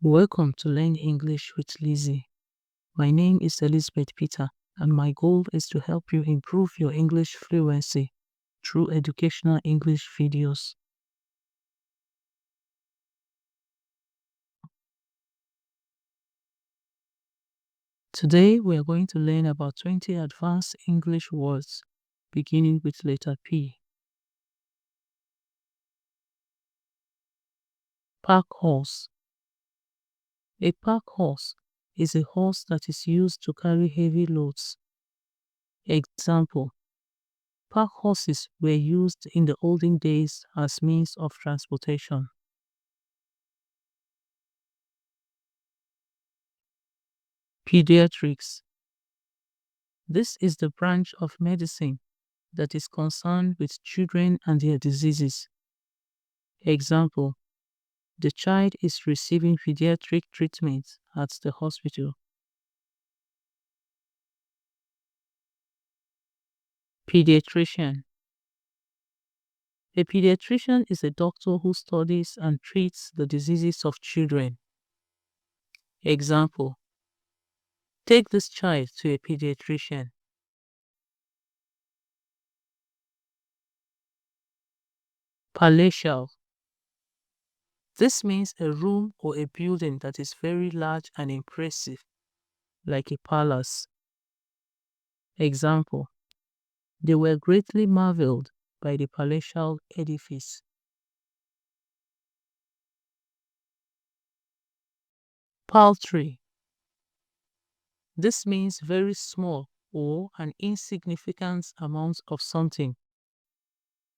Welcome to Learn English with Lizzy. My name is Elizabeth Peter, and my goal is to help you improve your English fluency through educational English videos. Today, we are going to learn about 20 advanced English words, beginning with letter P. Pack horse. A pack horse is a horse that is used to carry heavy loads. Example: pack horses were used in the olden days as means of transportation. Pediatrics. This is the branch of medicine that is concerned with children and their diseases. Example: the child is receiving pediatric treatment at the hospital. Pediatrician. A pediatrician is a doctor who studies and treats the diseases of children. Example: take this child to a pediatrician. Palatial. This means a room or a building that is very large and impressive, like a palace. Example: they were greatly marveled by the palatial edifice. Paltry. This means very small or an insignificant amount of something.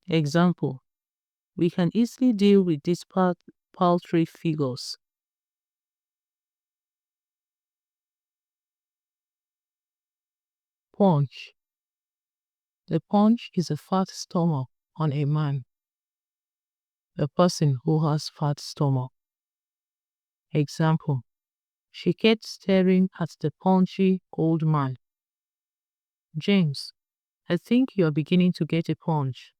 Example: we can easily deal with these paltry figures. Paunch. The paunch is a fat stomach on a man, a person who has fat stomach. Example: she kept staring at the paunchy old man. James, I think you are beginning to get a paunch.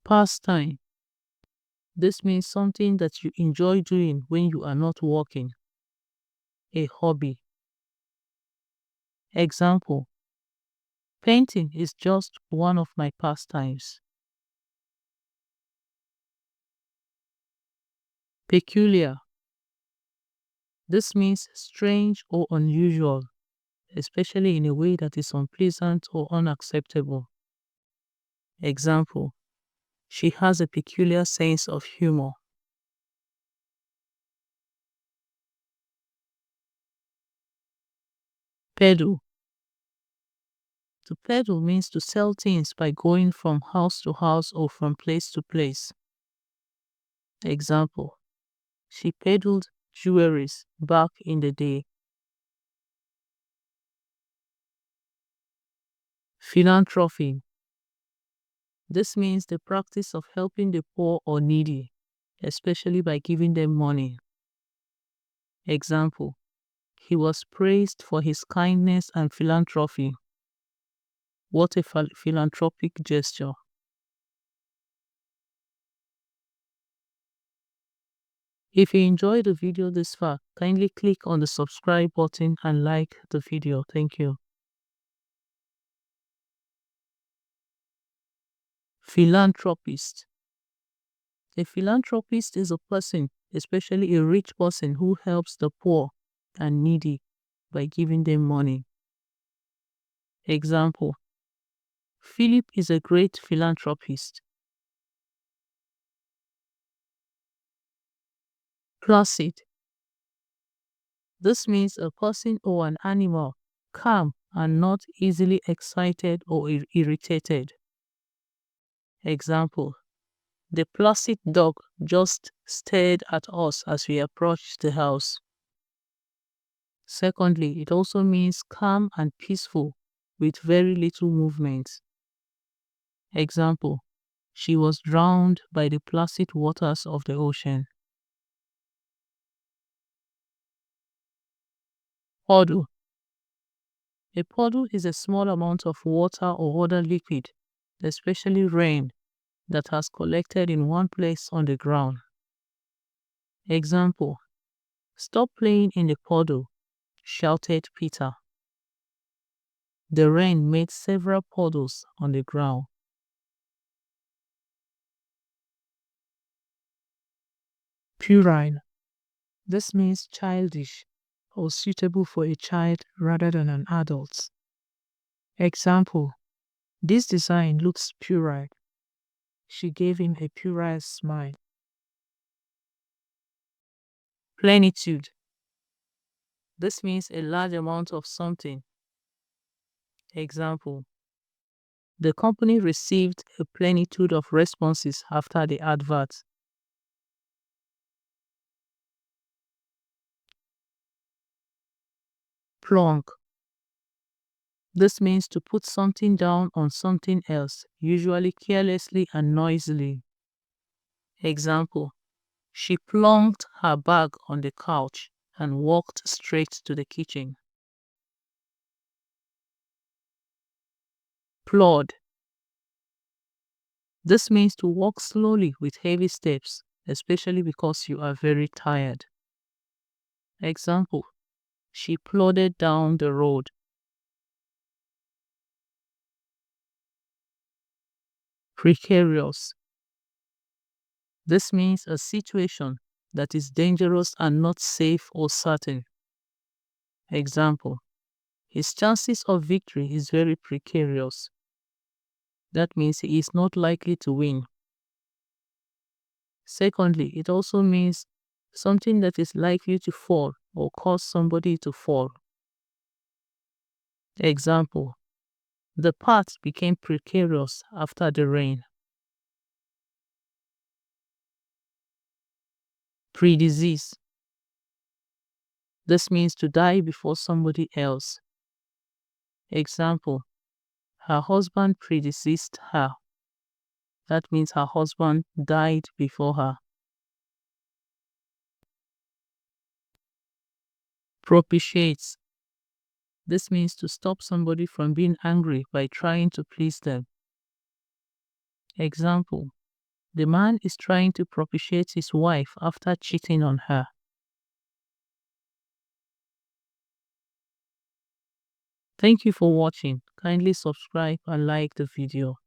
Pastime. This means something that you enjoy doing when you are not working. A hobby. Example: painting is just one of my pastimes. Peculiar. This means strange or unusual, especially in a way that is unpleasant or unacceptable. Example: she has a peculiar sense of humor. Peddle. To peddle means to sell things by going from house to house or from place to place. Example: she peddled jewelries back in the day. Philanthropy. This means the practice of helping the poor or needy, especially by giving them money. Example: he was praised for his kindness and philanthropy. What a philanthropic gesture. If you enjoyed the video this far, kindly click on the subscribe button and like the video. Thank you. Philanthropist. A philanthropist is a person, especially a rich person, who helps the poor and needy by giving them money. Example: Philip is a great philanthropist. Placid. This means a person or an animal calm and not easily excited or irritated. Example: the placid dog just stared at us as we approached the house. Secondly, it also means calm and peaceful with very little movement. Example: she was drowned by the placid waters of the ocean. Puddle. A puddle is a small amount of water or other liquid, especially rain, that has collected in one place on the ground. Example: "Stop playing in the puddle," shouted Peter. The rain made several puddles on the ground. Puerile. This means childish or suitable for a child rather than an adult. Example: "This design looks puerile." She gave him a puerile smile. Plenitude. This means a large amount of something. Example: "The company received a plenitude of responses after the advert." Plonk. This means to put something down on something else, usually carelessly and noisily. Example: "She plunked her bag on the couch and walked straight to the kitchen." Plod. This means to walk slowly with heavy steps, especially because you are very tired. Example: "She plodded down the road." Precarious. This means a situation that is dangerous and not safe or certain. Example: "His chances of victory is very precarious." That means he is not likely to win. Secondly, it also means something that is likely to fall or cause somebody to fall. Example: "The path became precarious after the rain." Predecease. This means to die before somebody else. Example: "Her husband predeceased her." That means her husband died before her. Propitiates. This means to stop somebody from being angry by trying to please them. Example: "The man is trying to propitiate his wife after cheating on her." Thank you for watching. Kindly subscribe and like the video.